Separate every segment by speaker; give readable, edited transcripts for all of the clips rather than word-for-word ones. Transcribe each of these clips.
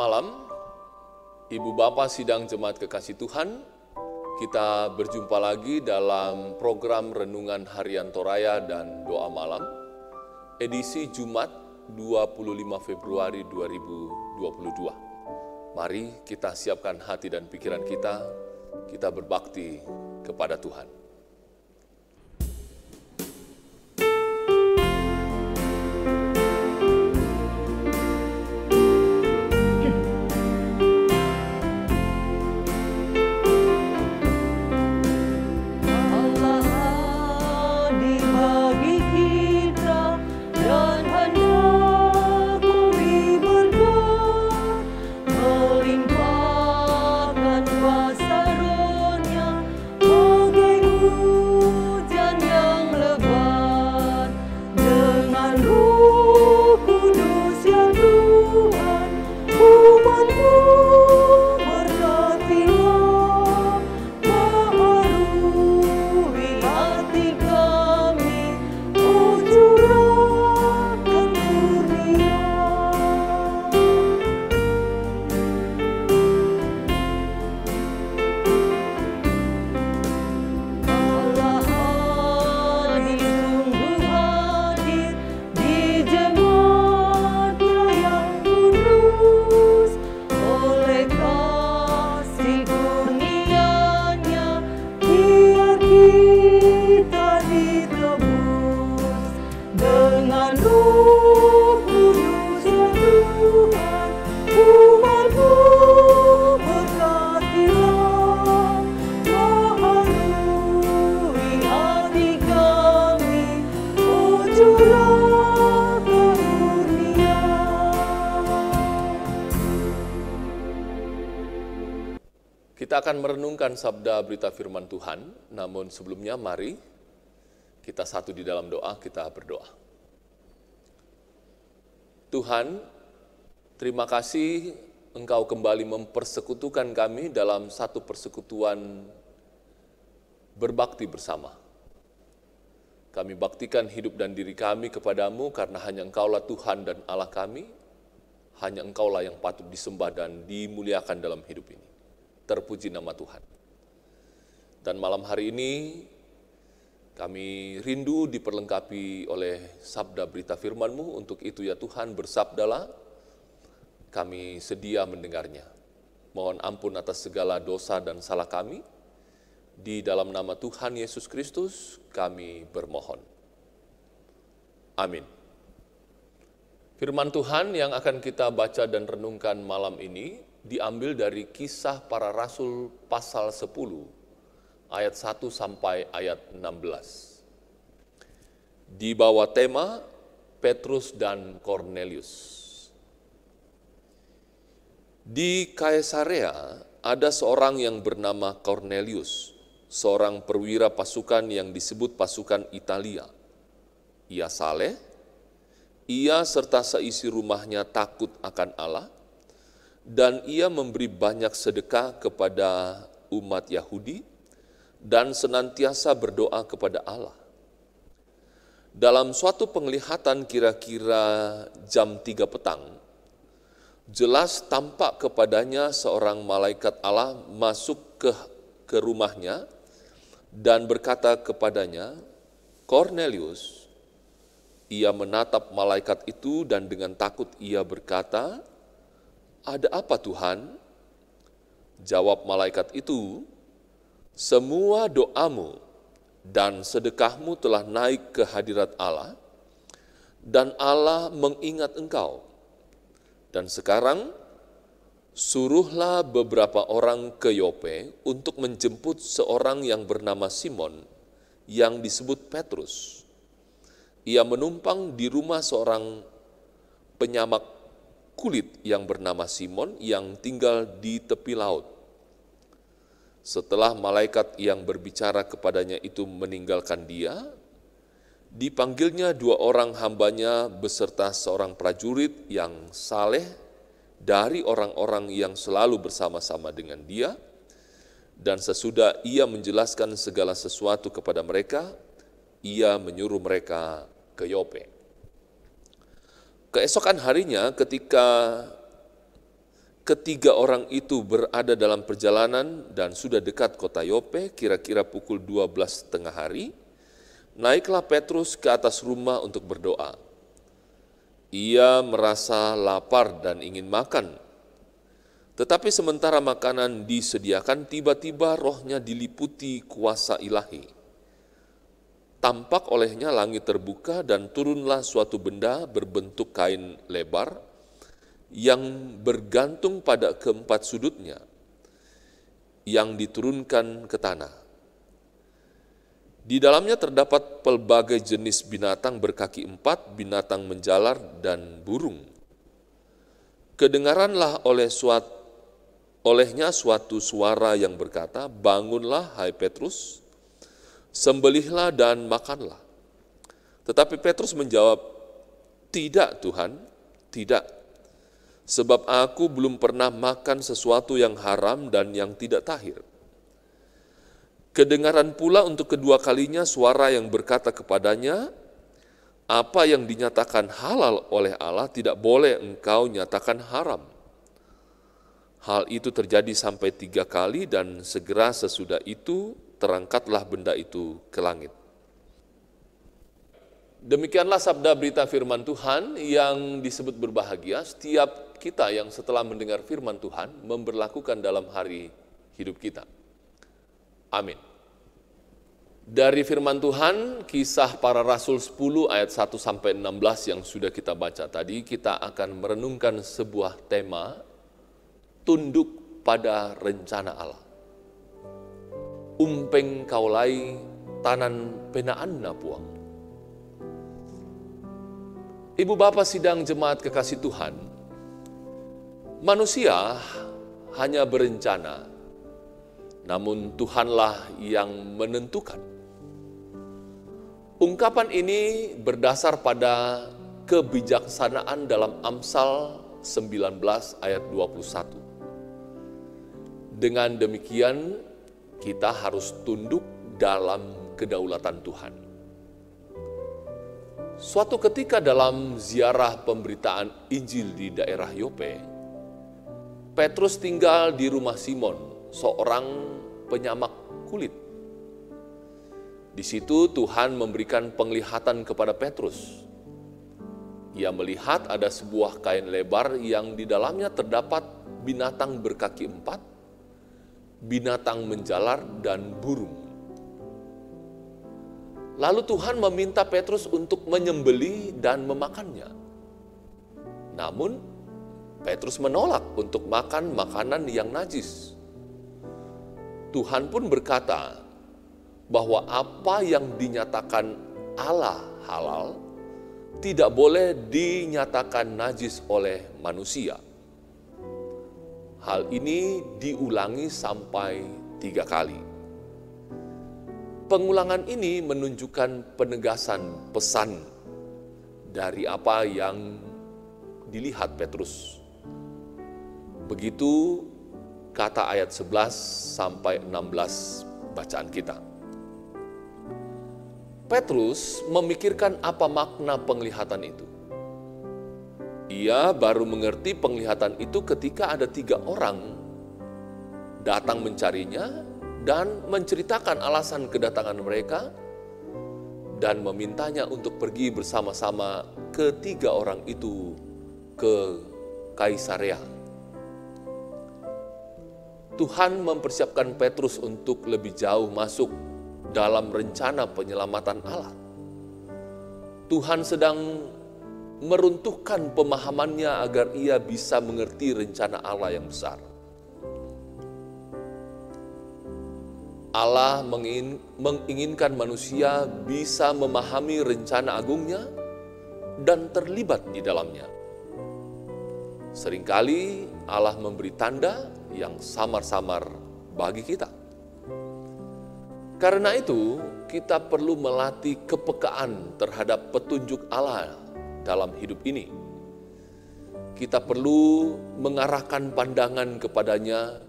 Speaker 1: malam, Ibu Bapak Sidang Jemaat Kekasih Tuhan. Kita berjumpa lagi dalam program Renungan Harian Toraya dan Doa Malam, edisi Jumat 25 Februari 2022. Mari kita siapkan hati dan pikiran kita berbakti kepada Tuhan. Kita akan merenungkan sabda berita firman Tuhan, namun sebelumnya mari kita satu di dalam doa, kita berdoa. Tuhan, terima kasih Engkau kembali mempersekutukan kami dalam satu persekutuan berbakti bersama. Kami baktikan hidup dan diri kami kepadamu karena hanya Engkaulah Tuhan dan Allah kami, hanya Engkaulah yang patut disembah dan dimuliakan dalam hidup ini. Terpuji nama Tuhan. Dan malam hari ini kami rindu diperlengkapi oleh sabda berita firman-Mu. Untuk itu ya Tuhan, bersabdalah, kami sedia mendengarnya. Mohon ampun atas segala dosa dan salah kami. Di dalam nama Tuhan Yesus Kristus kami bermohon. Amin. Firman Tuhan yang akan kita baca dan renungkan malam ini diambil dari Kisah Para Rasul pasal 10, ayat 1 sampai ayat 16. Di bawah tema Petrus dan Kornelius. Di Kaisarea ada seorang yang bernama Kornelius, seorang perwira pasukan yang disebut pasukan Italia. Ia saleh, ia serta seisi rumahnya takut akan Allah, dan ia memberi banyak sedekah kepada umat Yahudi dan senantiasa berdoa kepada Allah. Dalam suatu penglihatan kira-kira jam 3 petang, jelas tampak kepadanya seorang malaikat Allah masuk ke rumahnya dan berkata kepadanya, "Kornelius." Ia menatap malaikat itu dan dengan takut ia berkata, "Ada apa Tuhan?" Jawab malaikat itu, "Semua doamu dan sedekahmu telah naik ke hadirat Allah, dan Allah mengingat engkau. Dan sekarang, suruhlah beberapa orang ke Yope untuk menjemput seorang yang bernama Simon, yang disebut Petrus. Ia menumpang di rumah seorang penyamak kulit yang bernama Simon yang tinggal di tepi laut." Setelah malaikat yang berbicara kepadanya itu meninggalkan dia, dipanggilnya 2 orang hambanya beserta seorang prajurit yang saleh dari orang-orang yang selalu bersama-sama dengan dia, dan sesudah ia menjelaskan segala sesuatu kepada mereka, ia menyuruh mereka ke Yope. Keesokan harinya ketika ketiga orang itu berada dalam perjalanan dan sudah dekat kota Yope, kira-kira pukul 12:30 hari, naiklah Petrus ke atas rumah untuk berdoa. Ia merasa lapar dan ingin makan. Tetapi sementara makanan disediakan, tiba-tiba rohnya diliputi kuasa ilahi. Tampak olehnya langit terbuka dan turunlah suatu benda berbentuk kain lebar yang bergantung pada keempat sudutnya, yang diturunkan ke tanah. Di dalamnya terdapat pelbagai jenis binatang berkaki empat, binatang menjalar, dan burung. Kedengaranlah olehnya suatu suara yang berkata, "Bangunlah, hai Petrus, sembelihlah dan makanlah." Tetapi Petrus menjawab, "Tidak, Tuhan, tidak. Sebab aku belum pernah makan sesuatu yang haram dan yang tidak tahir." Kedengaran pula untuk kedua kalinya suara yang berkata kepadanya, "Apa yang dinyatakan halal oleh Allah tidak boleh engkau nyatakan haram." Hal itu terjadi sampai 3 kali dan segera sesudah itu terangkatlah benda itu ke langit. Demikianlah sabda berita firman Tuhan yang disebut berbahagia setiap kita yang setelah mendengar firman Tuhan memberlakukan dalam hari hidup kita. Amin. Dari firman Tuhan, Kisah Para Rasul 10 ayat 1-16 yang sudah kita baca tadi, kita akan merenungkan sebuah tema, tunduk pada rencana Allah. Umpeng kaulai tanan penaan napuang. Ibu Bapa sidang jemaat kekasih Tuhan, manusia hanya berencana, namun Tuhanlah yang menentukan. Ungkapan ini berdasar pada kebijaksanaan dalam Amsal 19 ayat 21. Dengan demikian, kita harus tunduk dalam kedaulatan Tuhan. Suatu ketika dalam ziarah pemberitaan Injil di daerah Yope, Petrus tinggal di rumah Simon, seorang penyamak kulit. Di situ Tuhan memberikan penglihatan kepada Petrus. Ia melihat ada sebuah kain lebar yang di dalamnya terdapat binatang berkaki empat, binatang menjalar, dan burung. Lalu Tuhan meminta Petrus untuk menyembelih dan memakannya. Namun, Petrus menolak untuk makan makanan yang najis. Tuhan pun berkata bahwa apa yang dinyatakan Allah halal tidak boleh dinyatakan najis oleh manusia. Hal ini diulangi sampai 3 kali. Pengulangan ini menunjukkan penegasan pesan dari apa yang dilihat Petrus. Begitu kata ayat 11-16 bacaan kita. Petrus memikirkan apa makna penglihatan itu. Ia baru mengerti penglihatan itu ketika ada 3 orang datang mencarinya dan menceritakan alasan kedatangan mereka dan memintanya untuk pergi bersama-sama ke 3 orang itu ke Kaisarea. Tuhan mempersiapkan Petrus untuk lebih jauh masuk dalam rencana penyelamatan Allah. Tuhan sedang meruntuhkan pemahamannya agar ia bisa mengerti rencana Allah yang besar. Allah menginginkan manusia bisa memahami rencana agungnya dan terlibat di dalamnya. Seringkali Allah memberi tanda yang samar-samar bagi kita. Karena itu, kita perlu melatih kepekaan terhadap petunjuk Allah dalam hidup ini. Kita perlu mengarahkan pandangan kepadanya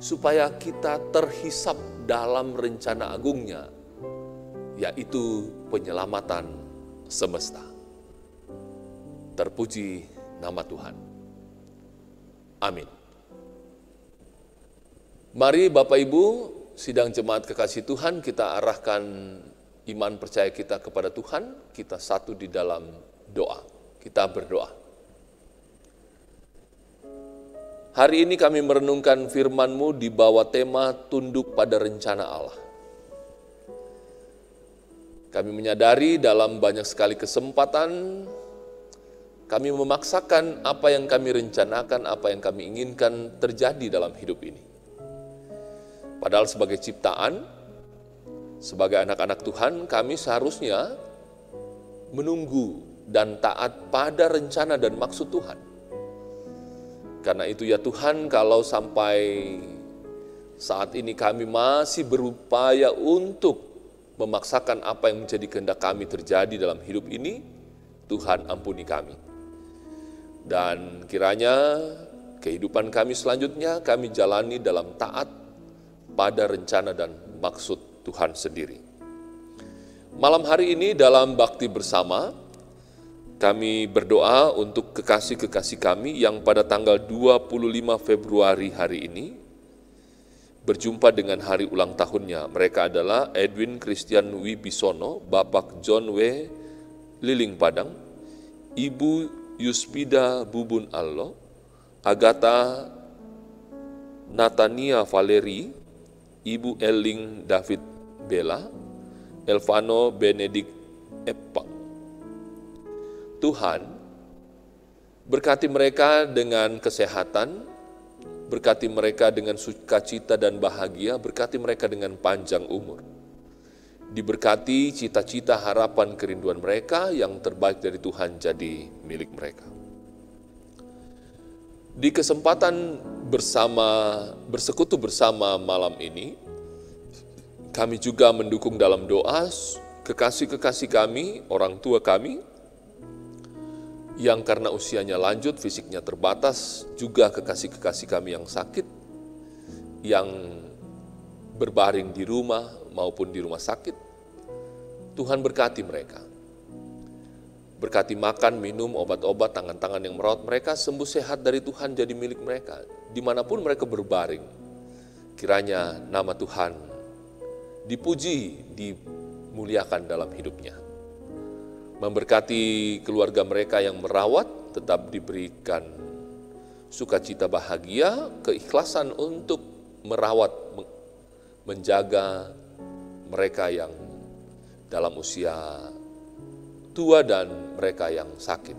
Speaker 1: supaya kita terhisap dalam rencana agungnya, yaitu penyelamatan semesta. Terpuji nama Tuhan. Amin. Mari Bapak Ibu, sidang jemaat kekasih Tuhan, kita arahkan iman percaya kita kepada Tuhan, kita satu di dalam doa. Kita berdoa. Hari ini kami merenungkan firman-Mu di bawah tema tunduk pada rencana Allah. Kami menyadari dalam banyak sekali kesempatan, kami memaksakan apa yang kami rencanakan, apa yang kami inginkan terjadi dalam hidup ini. Padahal sebagai ciptaan, sebagai anak-anak Tuhan, kami seharusnya menunggu dan taat pada rencana dan maksud Tuhan. Karena itu ya Tuhan, kalau sampai saat ini kami masih berupaya untuk memaksakan apa yang menjadi kehendak kami terjadi dalam hidup ini, Tuhan ampuni kami. Dan kiranya kehidupan kami selanjutnya kami jalani dalam taat pada rencana dan maksud Tuhan sendiri. Malam hari ini dalam bakti bersama, kami berdoa untuk kekasih-kekasih kami yang pada tanggal 25 Februari hari ini berjumpa dengan hari ulang tahunnya. Mereka adalah Edwin Christian Wibisono, Bapak John W. Liling Padang, Ibu Yuspida Bubun Allo, Agatha Natania Valeri, Ibu Eling David Bella, Elvano Benedik Epang. Tuhan, berkati mereka dengan kesehatan, berkati mereka dengan sukacita dan bahagia, berkati mereka dengan panjang umur. Diberkati cita-cita, harapan, kerinduan mereka, yang terbaik dari Tuhan jadi milik mereka. Di kesempatan bersekutu bersama malam ini, kami juga mendukung dalam doa kekasih-kekasih kami, orang tua kami, yang karena usianya lanjut, fisiknya terbatas, juga kekasih-kekasih kami yang sakit, yang berbaring di rumah maupun di rumah sakit. Tuhan berkati mereka. Berkati makan, minum, obat-obat, tangan-tangan yang merawat mereka, sembuh sehat dari Tuhan jadi milik mereka. Dimanapun mereka berbaring, kiranya nama Tuhan dipuji, dimuliakan dalam hidupnya. Memberkati keluarga mereka yang merawat, tetap diberikan sukacita bahagia, keikhlasan untuk merawat, menjaga mereka yang dalam usia tua dan mereka yang sakit.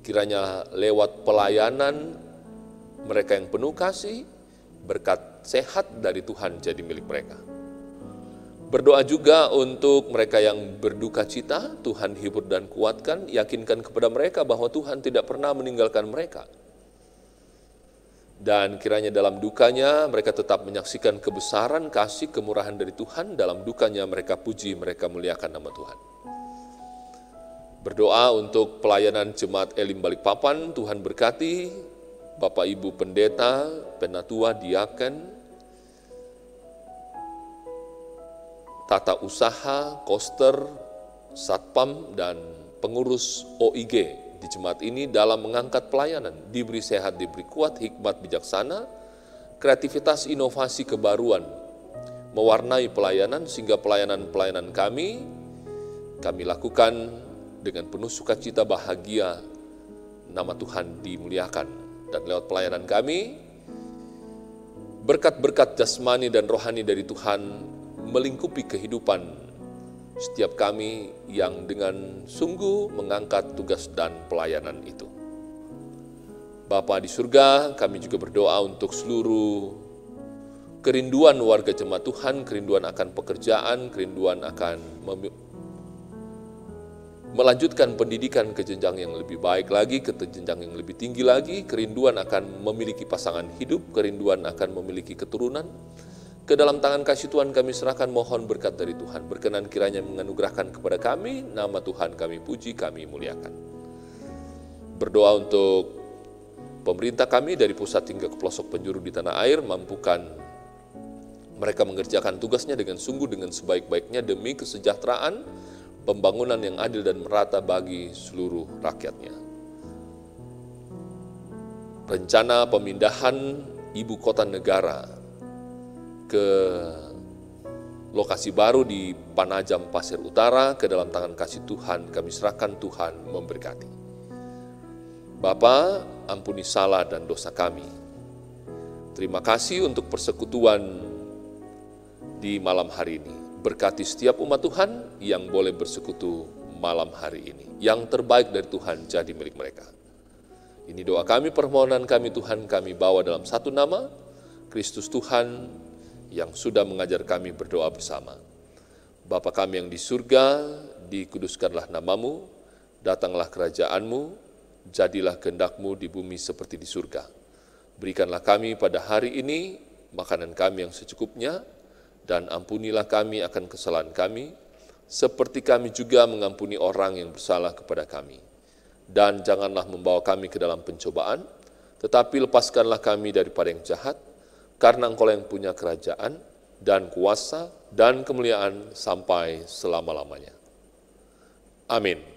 Speaker 1: Kiranya lewat pelayanan mereka yang penuh kasih, berkat sehat dari Tuhan jadi milik mereka. Berdoa juga untuk mereka yang berduka cita, Tuhan hibur dan kuatkan, yakinkan kepada mereka bahwa Tuhan tidak pernah meninggalkan mereka. Dan kiranya dalam dukanya mereka tetap menyaksikan kebesaran, kasih, kemurahan dari Tuhan. Dalam dukanya mereka puji, mereka muliakan nama Tuhan. Berdoa untuk pelayanan Jemaat Elim Balikpapan, Tuhan berkati Bapak Ibu Pendeta, Penatua, Diaken, tata usaha, koster, satpam, dan pengurus OIG di jemaat ini dalam mengangkat pelayanan. Diberi sehat, diberi kuat, hikmat, bijaksana, kreativitas, inovasi, kebaruan, mewarnai pelayanan sehingga pelayanan-pelayanan kami lakukan dengan penuh sukacita, bahagia, nama Tuhan dimuliakan. Dan lewat pelayanan kami, berkat-berkat jasmani dan rohani dari Tuhan melingkupi kehidupan setiap kami yang dengan sungguh mengangkat tugas dan pelayanan itu. Bapa di surga, kami juga berdoa untuk seluruh kerinduan warga jemaat Tuhan, kerinduan akan pekerjaan, kerinduan akan melanjutkan pendidikan ke jenjang yang lebih baik lagi, ke jenjang yang lebih tinggi lagi, kerinduan akan memiliki pasangan hidup, kerinduan akan memiliki keturunan. Ke dalam tangan kasih Tuhan kami serahkan, mohon berkat dari Tuhan. Berkenan kiranya menganugerahkan kepada kami, nama Tuhan kami puji, kami muliakan. Berdoa untuk pemerintah kami dari pusat hingga ke pelosok penjuru di tanah air, mampukan mereka mengerjakan tugasnya dengan sungguh, dengan sebaik-baiknya demi kesejahteraan, pembangunan yang adil dan merata bagi seluruh rakyatnya. rencana pemindahan ibu kota negara ke lokasi baru di Panajam Pasir Utara ke dalam tangan kasih Tuhan, kami serahkan. Tuhan memberkati. Bapa, ampuni salah dan dosa kami. Terima kasih untuk persekutuan di malam hari ini. Berkati setiap umat Tuhan yang boleh bersekutu malam hari ini. Yang terbaik dari Tuhan jadi milik mereka. Ini doa kami, permohonan kami Tuhan, kami bawa dalam satu nama, Kristus Tuhan yang sudah mengajar kami berdoa bersama. Bapa kami yang di surga, dikuduskanlah namamu, datanglah kerajaan-Mu, jadilah kehendak-Mu di bumi seperti di surga. Berikanlah kami pada hari ini makanan kami yang secukupnya, dan ampunilah kami akan kesalahan kami, seperti kami juga mengampuni orang yang bersalah kepada kami. Dan janganlah membawa kami ke dalam pencobaan, tetapi lepaskanlah kami daripada yang jahat, karena Engkau yang punya kerajaan, dan kuasa, dan kemuliaan sampai selama-lamanya. Amin.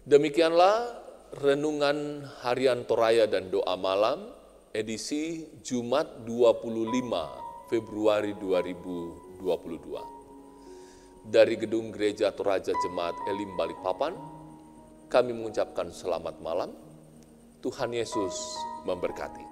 Speaker 1: Demikianlah Renungan Harian Toraya dan Doa Malam, edisi Jumat 25 Februari 2022. Dari Gedung Gereja Toraja Jemaat Elim Balikpapan, kami mengucapkan selamat malam. Tuhan Yesus memberkati.